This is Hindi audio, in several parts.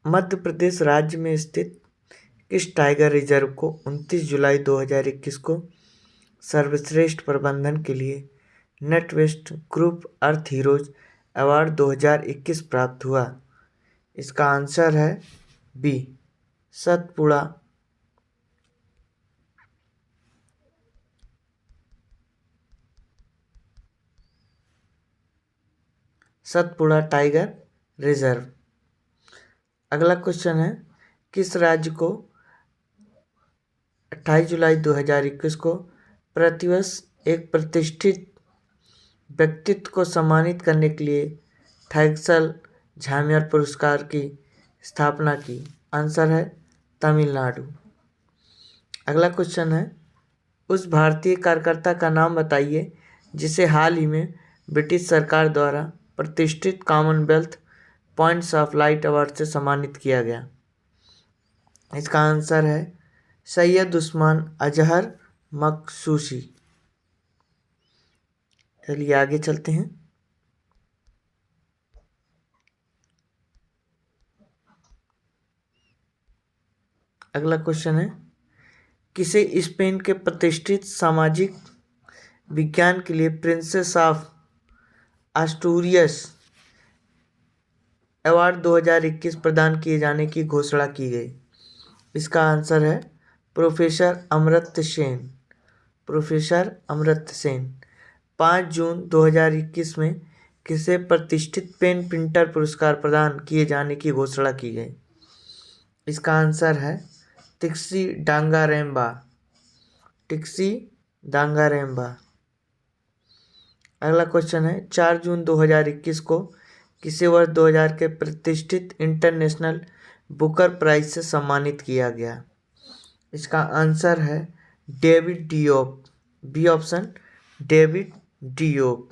मध्य प्रदेश राज्य में स्थित किस टाइगर रिजर्व को 29 जुलाई 2021 को सर्वश्रेष्ठ प्रबंधन के लिए NatWest group earth heroes award 2021 प्राप्त हुआ? इसका आंसर है B, Satpura. Satpura tiger reserve. अगला क्वेश्चन है, किस राज्य को 28 जुलाई 2021 को प्रतिवर्ष एक प्रतिष्ठित व्यक्तित्व को सम्मानित करने के लिए थैक्सल झामेर पुरस्कार की स्थापना की? आंसर है तमिलनाडु। अगला क्वेश्चन है, उस भारतीय कार्यकर्ता का नाम बताइए जिसे हाल ही में ब्रिटिश सरकार द्वारा प्रतिष्ठित Commonwealth points of light award से सम्मानित किया गया। इसका आंसर है सैयद उस्मान अजहर मखसूसी। चलिए आगे चलते हैं। अगला क्वेश्चन है, किसे स्पेन के प्रतिष्ठित सामाजिक विज्ञान के लिए प्रिंसेस ऑफ एस्टूरियस अवार्ड 2021 प्रदान किए जाने की घोषणा की गई? इसका आंसर है प्रोफेसर अमर्त्य सेन। प्रोफेसर अमर्त्य सेन। 5 जून 2021 में किसे प्रतिष्ठित पेन प्रिंटर पुरस्कार प्रदान किए जाने की घोषणा की गई? इसका आंसर है टिक्सी डांगारेम्बा। टिक्सी डांगारेम्बा। अगला क्वेश्चन है, 4 जून 2021 को किसे वर्ष 2000 के प्रतिष्ठित इंटरनेशनल बुकर प्राइज से सम्मानित किया गया? इसका आंसर है David Diop. B option, David Diop.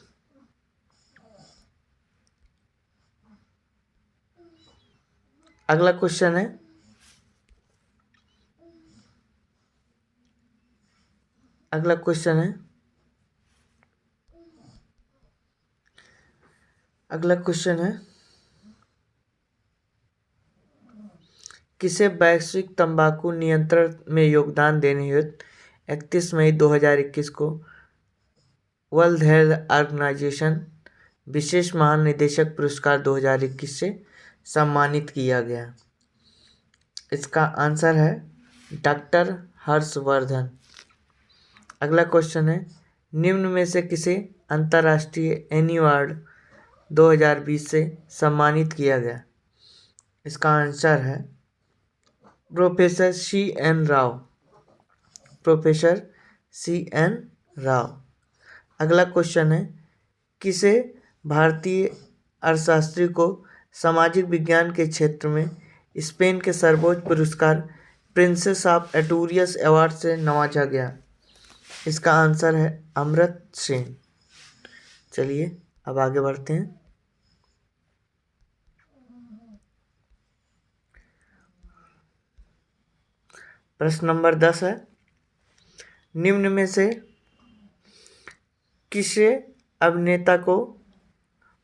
अगला क्वेश्चन है, अगला क्वेश्चन है, अगला क्वेश्चन है, किसे वैश्विक तंबाकू नियंत्रण में योगदान देने हेतु 31 मई 2021 को वर्ल्ड हेल्थ ऑर्गेनाइजेशन विशेष महानिदेशक पुरस्कार 2021 से सम्मानित किया गया? इसका आंसर है डॉक्टर हर्षवर्धन। अगला क्वेश्चन है, निम्न में से किसे अंतर्राष्ट्रीय एनी अवार्ड 2020 से सम्मानित किया गया? इसका आंसर है professor C N Rao. Professor C N Rao. अगला क्वेश्चन है, किसे भारतीय अर्थशास्त्री को सामाजिक विज्ञान के क्षेत्र में स्पेन के सर्वोच्च पुरस्कार प्रिंसेस ऑफ एस्टूरियस अवार्ड से नवाजा गया? इसका आंसर है अमर्त्य सेन। चलिए अब आगे बढ़ते हैं। प्रश्न नंबर 10 है, निम्न में से किसे अभिनेता को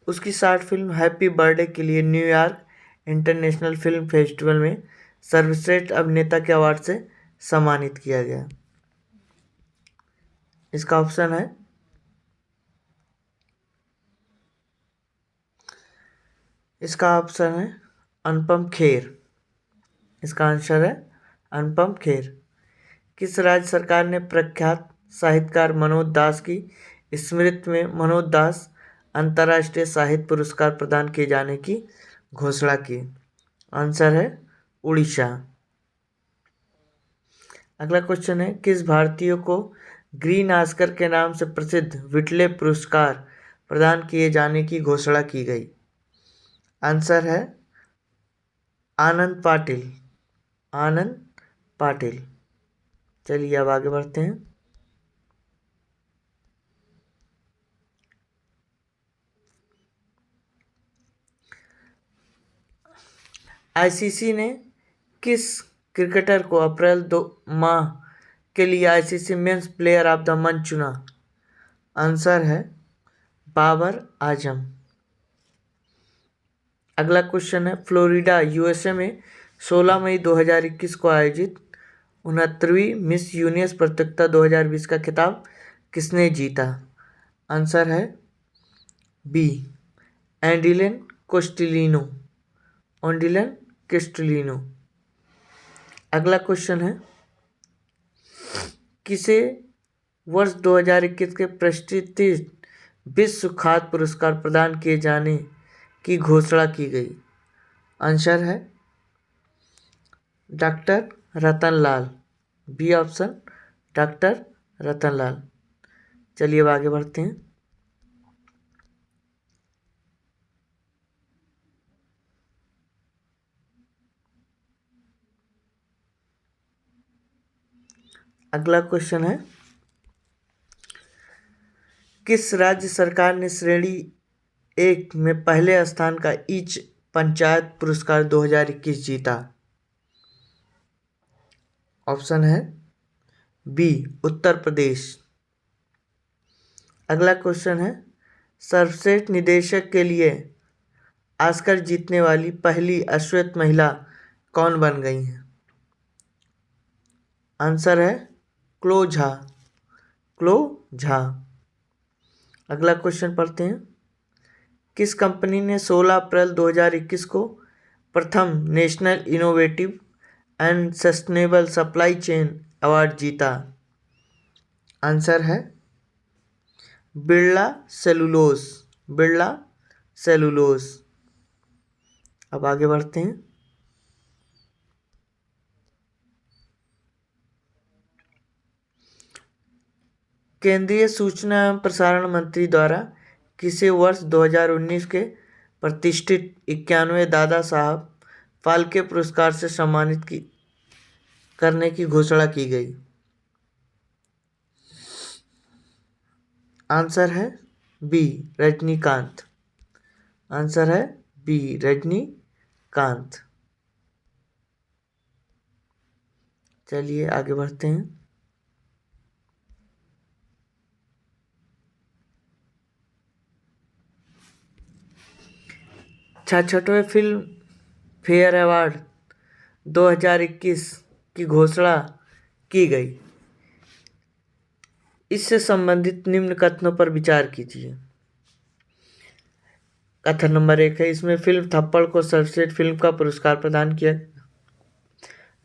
उसकी शॉर्ट फिल्म हैप्पी बर्थडे के लिए न्यूयॉर्क इंटरनेशनल फिल्म फेस्टिवल में सर्वश्रेष्ठ अभिनेता के अवार्ड से सम्मानित किया गया? इसका ऑप्शन है, इसका ऑप्शन है अनुपम खेर। इसका आंसर है अनुपम खेर। किस राज्य सरकार ने प्रख्यात साहित्यकार मनोज दास की स्मृति में मनोज दास अंतर्राष्ट्रीय साहित्य पुरस्कार प्रदान किए जाने की घोषणा की? आंसर है उड़ीसा। अगला क्वेश्चन है, किस भारतीय को ग्रीन ऑस्कर के नाम से प्रसिद्ध विटले पुरस्कार प्रदान किए जाने की घोषणा की गई? आंसर है आनंद पाटिल। आनंद पाटिल। चलिए अब आगे बढ़ते हैं। आईसीसी ने किस क्रिकेटर को अप्रैल 2 माह के लिए ICC men's player of the month चुना? आंसर है बाबर आजम। अगला क्वेश्चन है, फ्लोरिडा यूएसए में 16 मई 2021 को आयोजित 69वीं मिस यूनिवर्स प्रतियोगिता 2020 का खिताब किसने जीता? आंसर है बी, एंडिलेन कोस्टेलिनो। ओंडिलन क्रिस्टलिनो। अगला क्वेश्चन है, किसे वर्ष 2021 के प्रतिष्ठित विश्व खाद्य पुरस्कार प्रदान किए जाने की घोषणा की गई? आंसर है doctor Ratanlal. B option, doctor Ratanlal. चलिए अब आगे बढ़ते हैं। अगला क्वेश्चन है, किस राज्य सरकार ने श्रेणी 1 में पहले स्थान का ईच पंचायत पुरस्कार 2021 जीता? ऑप्शन है बी, उत्तर प्रदेश। अगला क्वेश्चन है, सर्वश्रेष्ठ निदेशक के लिए ऑस्कर जीतने वाली पहली अश्वेत महिला कौन बन गई हैं? आंसर है क्लो झा। क्लो झा। अगला क्वेश्चन पढ़ते हैं, किस कंपनी ने 16 अप्रैल 2021 को प्रथम national innovative and sustainable supply chain award जीता? आंसर है बिरला सेलुलोज। बिरला सेलुलोज। अब आगे बढ़ते हैं। केंद्रीय सूचना एवं प्रसारण मंत्री द्वारा किसे वर्ष 2019 के प्रतिष्ठित 91वें दादा साहब फाल्के पुरस्कार से सम्मानित करने की घोषणा की गई? आंसर है बी, रजनीकांत। आंसर है बी, रजनीकांत। चलिए आगे बढ़ते हैं। छठवें फिल्म फेयर अवार्ड 2021 की घोषणा की गई। इससे संबंधित निम्न कथनों पर विचार कीजिए। कथन नंबर 1 है, इसमें फिल्म थप्पड़ को सर्वश्रेष्ठ फिल्म का पुरस्कार प्रदान किया।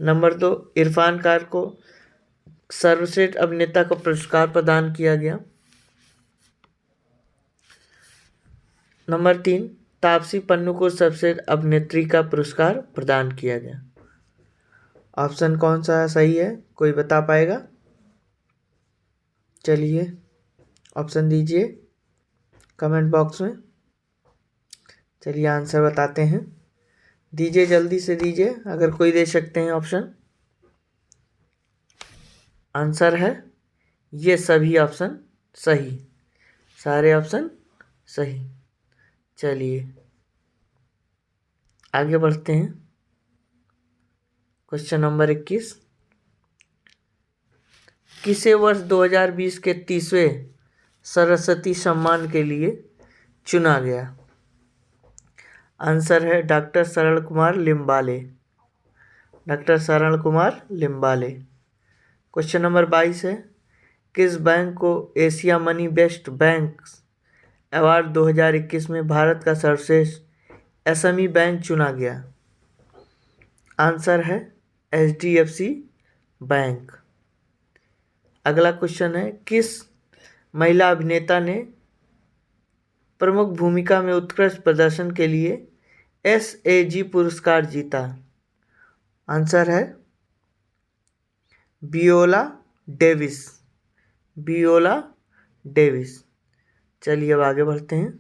नंबर 2, इरफान खान को सर्वश्रेष्ठ अभिनेता का पुरस्कार प्रदान किया गया। नंबर 3, तापसी पन्नू को सर्वश्रेष्ठ अभिनेत्री का पुरस्कार प्रदान किया गया। ऑप्शन कौन सा सही है, कोई बता पाएगा? चलिए ऑप्शन दीजिए कमेंट बॉक्स में। चलिए आंसर बताते हैं, दीजिए जल्दी से दीजिए, अगर कोई दे सकते हैं ऑप्शन। आंसर है ये सभी ऑप्शन सही, सारे ऑप्शन सही। चलिए आगे बढ़ते हैं। क्वेश्चन नंबर 21, किसे वर्ष 2020 के 30वें सरस्वती सम्मान के लिए चुना गया? आंसर है डॉक्टर सरल कुमार लिम्बाले। डॉक्टर सरल कुमार लिम्बाले। क्वेश्चन नंबर 22 है, किस बैंक को Asia money best bank award 2021 में भारत का सर्वश्रेष्ठ एसएमई बैंक चुना गया? आंसर है एचडीएफसी बैंक। अगला क्वेश्चन है, किस महिला अभिनेता ने प्रमुख भूमिका में उत्कृष्ट प्रदर्शन के लिए एसएजी पुरस्कार जीता? आंसर है वियोला डेविस। Viola Davis. चलिए अब आगे बढ़ते हैं।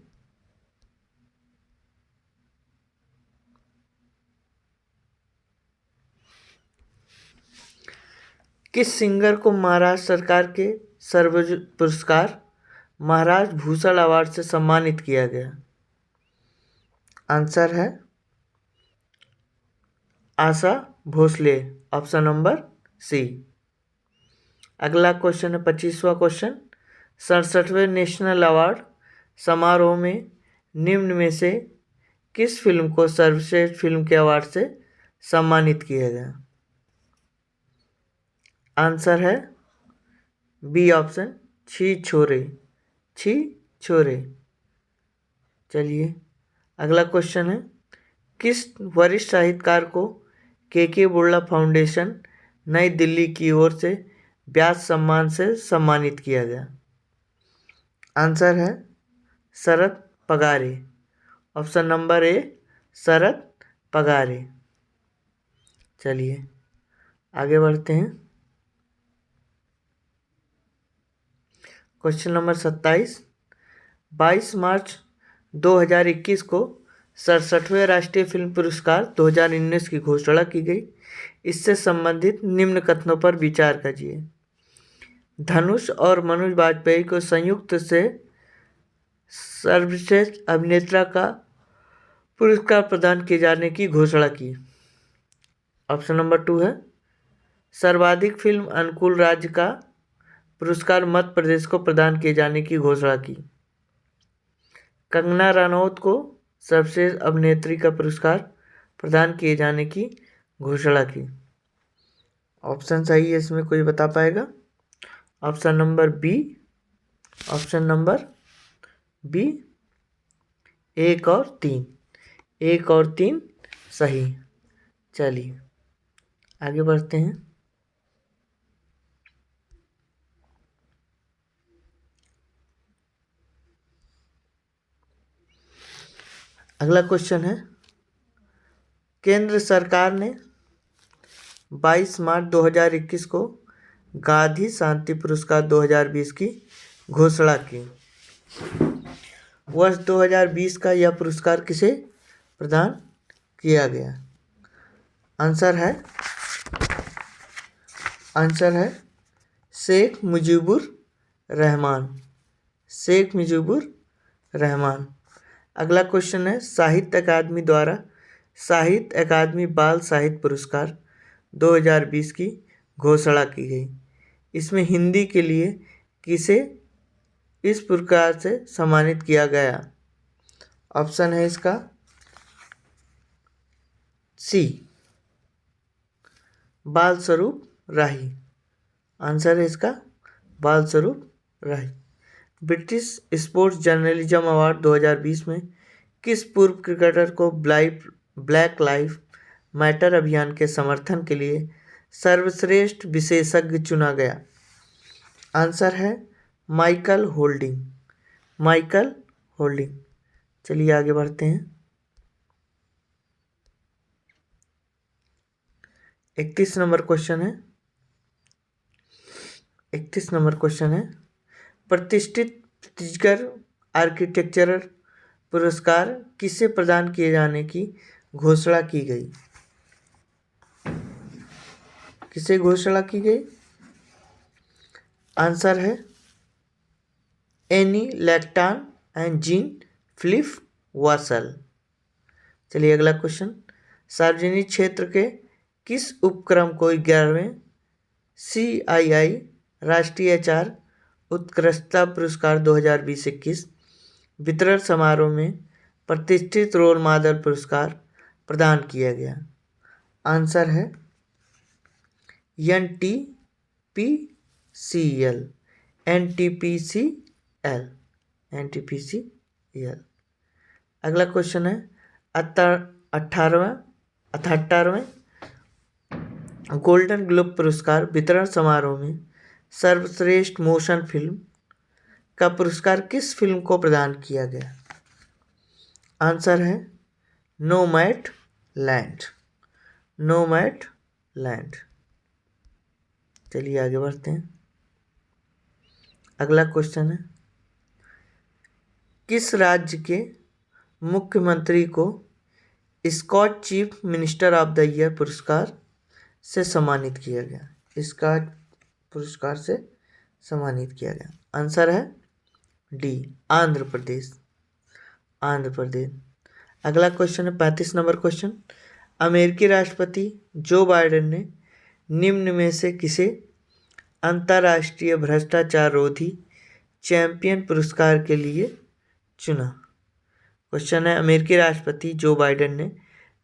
किस सिंगर को महाराष्ट्र सरकार के सर्वोच्च पुरस्कार महाराज भूषण अवार्ड से सम्मानित किया गया? आंसर है Asha Bhosle. Option number C. अगला क्वेश्चन है 25वां क्वेश्चन, 67वें नेशनल अवार्ड समारोह में निम्न में से किस फिल्म को सर्वश्रेष्ठ फिल्म के अवार्ड से सम्मानित किया गया? आंसर है बी ऑप्शन, छी छोरे। छी छोरे। चलिए अगला क्वेश्चन है, किस वरिष्ठ साहित्यकार को के बिरला फाउंडेशन नई दिल्ली की ओर से व्यास सम्मान से सम्मानित किया गया? आंसर है शरद पगारे। ऑप्शन नंबर ए शरद पगारे। चलिए आगे बढ़ते हैं। क्वेश्चन नंबर 27, 22 मार्च 2021 को 67वें राष्ट्रीय फिल्म पुरस्कार 2019 की घोषणा की गई। इससे संबंधित निम्न कथनों पर विचार कीजिए। धनुष और मनोज वाजपेयी को संयुक्त से सर्वश्रेष्ठ अभिनेता का पुरस्कार प्रदान किए जाने की घोषणा की। ऑप्शन नंबर 2 है सर्वाधिक फिल्म अनुकूल राज्य का पुरस्कार मध्य प्रदेश को प्रदान किए जाने की घोषणा की। कंगना रनौत को सर्वश्रेष्ठ अभिनेत्री का पुरस्कार प्रदान किए जाने की घोषणा की। ऑप्शन सही है इसमें कोई बता पाएगा? Option number B. Option number B 1 और 3। 1 और 3 सही। चलिए आगे बढ़ते हैं। अगला क्वेश्चन है, केंद्र सरकार ने 22 मार्च 2021 को गांधी शांति पुरस्कार 2020 की घोषणा की। वर्ष 2020 का यह पुरस्कार किसे प्रदान किया गया? आंसर है शेख मुजीबुर रहमान। शेख मुजीबुर रहमान। अगला क्वेश्चन है, साहित्य अकादमी द्वारा साहित्य अकादमी बाल साहित्य पुरस्कार 2020 की घोषणा की गई। इसमें हिंदी के लिए किसे इस पुरस्कार से सम्मानित किया गया? ऑप्शन है इसका सी बाल स्वरूप राही। आंसर है इसका बाल स्वरूप राही। ब्रिटिश स्पोर्ट्स जर्नलिज्म अवार्ड 2020 में किस पूर्व क्रिकेटर को ब्लैक लाइफ मैटर अभियान के समर्थन के लिए सर्वश्रेष्ठ विशेषज्ञ चुना गया? आंसर है माइकल होल्डिंग। Michael holding. चलिए आगे बढ़ते हैं। 31 नंबर क्वेश्चन है। 31 नंबर क्वेश्चन है, प्रतिष्ठित छत्तीसगढ़ आर्किटेक्चरल पुरस्कार किसे प्रदान किए जाने की घोषणा की गई? किसे घोषणा की गई? आंसर है Anne Lacaton and Jean Philippe Vassal. चलिए अगला क्वेश्चन, सार्वजनिक क्षेत्र के किस उपक्रम को 11वें CII राष्ट्रीय एचआर उत्कृष्टता पुरस्कार 2020-21 वितरण समारोह में प्रतिष्ठित रोल मॉडल पुरस्कार प्रदान किया गया? आंसर है NTPCL। NTPCL। NTPCL। अगला क्वेश्चन है, 78वें गोल्डन ग्लोब पुरस्कार वितरण समारोह में सर्वश्रेष्ठ मोशन फिल्म का पुरस्कार किस फिल्म को प्रदान किया गया? आंसर है नोमैडलैंड। नोमैडलैंड। चलिए आगे बढ़ते हैं। अगला क्वेश्चन है, किस राज्य के मुख्यमंत्री को Skoch chief minister of the year पुरस्कार से सम्मानित किया गया? स्कॉच पुरस्कार से सम्मानित किया गया। आंसर है डी आंध्र प्रदेश। आंध्र प्रदेश। अगला क्वेश्चन है 35 नंबर क्वेश्चन, अमेरिकी राष्ट्रपति जो बाइडेन ने निम्न में से किसे अंतर्राष्ट्रीय भ्रष्टाचार रोधी चैंपियन पुरस्कार के लिए चुना? क्वेश्चन है, अमेरिकी राष्ट्रपति जो बाइडेन ने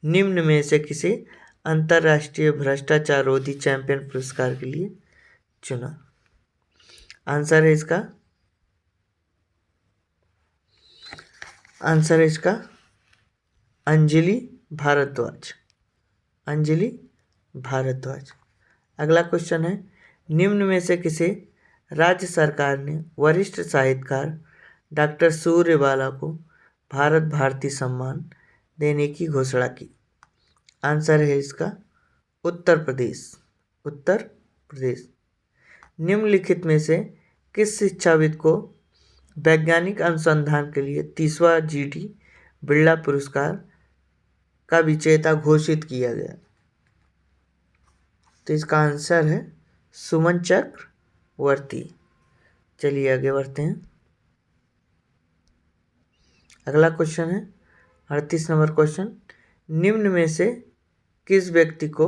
निम्न में से किसे अंतर्राष्ट्रीय भ्रष्टाचार रोधी चैंपियन पुरस्कार के लिए चुना? आंसर है इसका अंजलि भारद्वाज। अंजलि भारद्वाज। अगला क्वेश्चन है, निम्न में से किसे राज्य सरकार ने वरिष्ठ साहित्यकार डॉक्टर सूर्यबाला को भारत भारती सम्मान देने की घोषणा की? आंसर है इसका उत्तर प्रदेश। उत्तर प्रदेश। निम्नलिखित में से किस शिक्षाविद को वैज्ञानिक अनुसंधान के लिए 30वां जीडी बिरला पुरस्कार का विजेता घोषित किया गया? तो इसका आंसर है सुमन चक्रवर्ती। चलिए आगे बढ़ते हैं। अगला क्वेश्चन है 38 नंबर क्वेश्चन, निम्न में से किस व्यक्ति को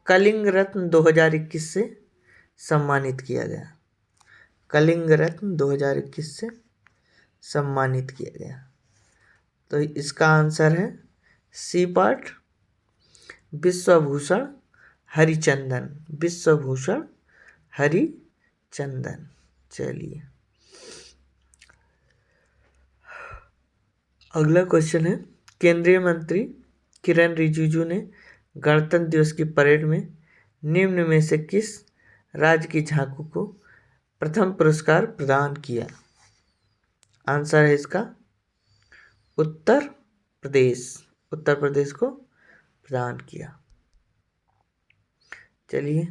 कलिंग रत्न 2021 से सम्मानित किया गया? कलिंग रत्न 2021 से सम्मानित किया गया। तो इसका आंसर है सी पार्ट विश्वभूषण हरिचंदन। विश्वभूषण हरिचंदन। चलिए अगला क्वेश्चन है, केंद्रीय मंत्री किरण रिजिजू ने गणतंत्र दिवस की परेड में निम्न में से किस राज्य की झांकी को प्रथम पुरस्कार प्रदान किया? आंसर है इसका उत्तर प्रदेश। उत्तर प्रदेश को प्रदान किया। चलिए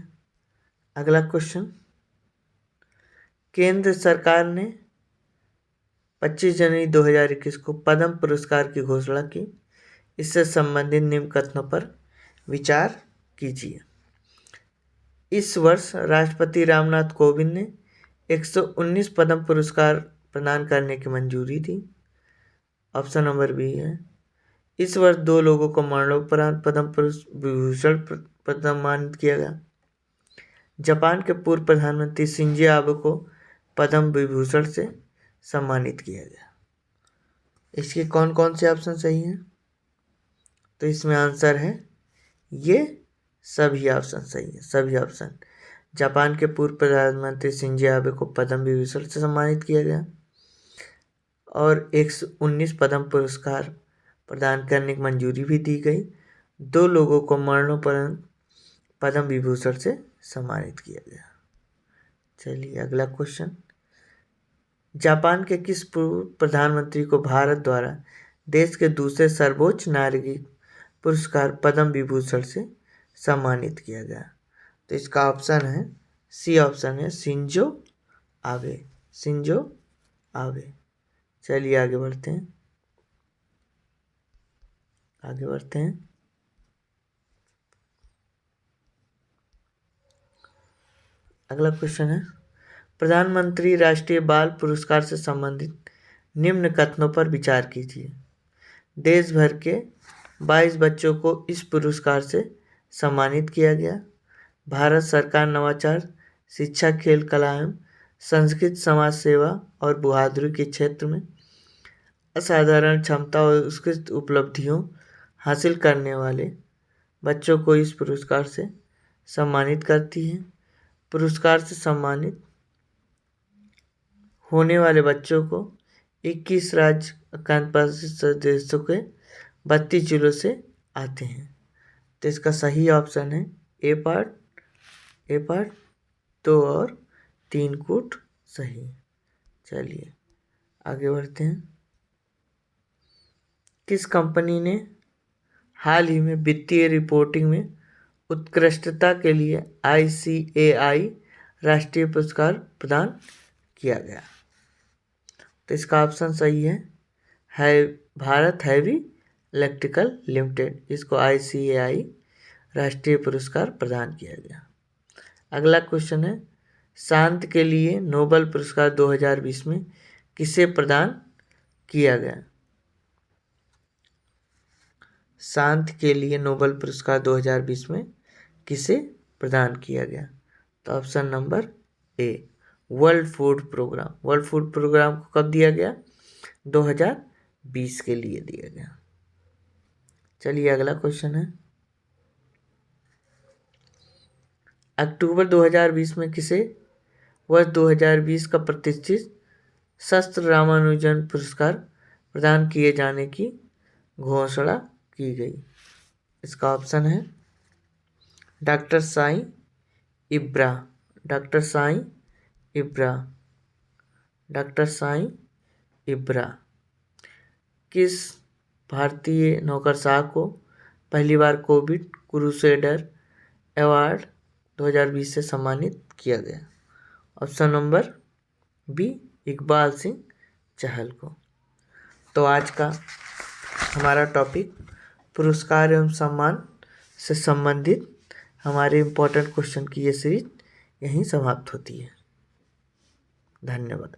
अगला क्वेश्चन, केंद्र सरकार ने 25 जनवरी 2021 को पद्म पुरस्कार की घोषणा की। इससे संबंधित निम्न कथनों पर विचार कीजिए। इस वर्ष राष्ट्रपति रामनाथ कोविंद ने 119 पद्म पुरस्कार प्रदान करने की मंजूरी दी। ऑप्शन नंबर बी है। इस वर्ष 2 लोगों को मरणोपरांत पद्म विभूषण सम्मानित किया गया। जापान के पूर्व प्रधानमंत्री शिंजो आबे को पद्म विभूषण से सम्मानित किया गया। इसके कौन कौन से ऑप्शन सही हैं? तो इसमें आंसर है ये सभी ऑप्शन सही है। सभी ऑप्शन। जापान के पूर्व प्रधानमंत्री शिंजो आबे को पद्म विभूषण से सम्मानित किया गया और 119 पद्म पुरस्कार प्रदान करने की मंजूरी भी दी गई। 2 लोगों को मरणोपरांत पद्म विभूषण से सम्मानित किया गया। चलिए अगला क्वेश्चन, जापान के किस पूर्व प्रधानमंत्री को भारत द्वारा देश के दूसरे सर्वोच्च नागरिक पुरस्कार पद्म विभूषण से सम्मानित किया गया? तो इसका ऑप्शन है सी। ऑप्शन है शिंजो आबे। Shinzo Abe. चलिए आगे बढ़ते हैं। आगे बढ़ते हैं। अगला क्वेश्चन है, प्रधानमंत्री राष्ट्रीय बाल पुरस्कार से संबंधित निम्न कथनों पर विचार कीजिए। देश भर के 22 बच्चों को इस पुरस्कार से सम्मानित किया गया। भारत सरकार नवाचार, शिक्षा, खेल, कला एवं संस्कृत, समाज सेवा और बहादुरी के क्षेत्र में असाधारण क्षमता और उत्कृष्ट उपलब्धियों हासिल करने वाले बच्चों को इस पुरस्कार से सम्मानित करती है। पुरस्कार से सम्मानित होने वाले बच्चों को 21 राज्य केंद्रशासित देशों के 32 जिलों से आते हैं। तो इसका सही ऑप्शन है ए पार्ट 2 और 3 कूट सही। चलिए आगे बढ़ते हैं। किस कंपनी ने हाल ही में वित्तीय रिपोर्टिंग में उत्कृष्टता के लिए ICAI राष्ट्रीय पुरस्कार प्रदान किया गया? तो इसका ऑप्शन सही है भारत हैवी इलेक्ट्रिकल लिमिटेड। इसको ICAI राष्ट्रीय पुरस्कार प्रदान किया गया। अगला क्वेश्चन है, शांति के लिए नोबेल पुरस्कार 2020 में किसे प्रदान किया गया? शांति के लिए नोबेल पुरस्कार 2020 में किसे प्रदान किया गया? तो option number A world food programme. World food programme को कब दिया गया? 2020 2020 के लिए दिया गया। चलिए अगला क्वेश्चन है, अक्टूबर 2020 में किसे वर्ष 2020 का प्रतिष्ठित शास्त्र रामानुजन पुरस्कार प्रदान किए जाने की घोषणा की गई? इसका ऑप्शन है doctor Sai Ibra, doctor Sai Ibra, doctor Sai Ibra. किस भारतीय नौकरशाह को पहली बार कोविड क्रूसेडर अवार्ड 2020 से सम्मानित किया गया? Option number B, Iqbal Singh Chahal को। तो आज का हमारा टॉपिक पुरस्कार एवं सम्मान से संबंधित हमारे इम्पोर्टेंट क्वेश्चन की ये सीरीज यहीं समाप्त होती है। धन्यवाद।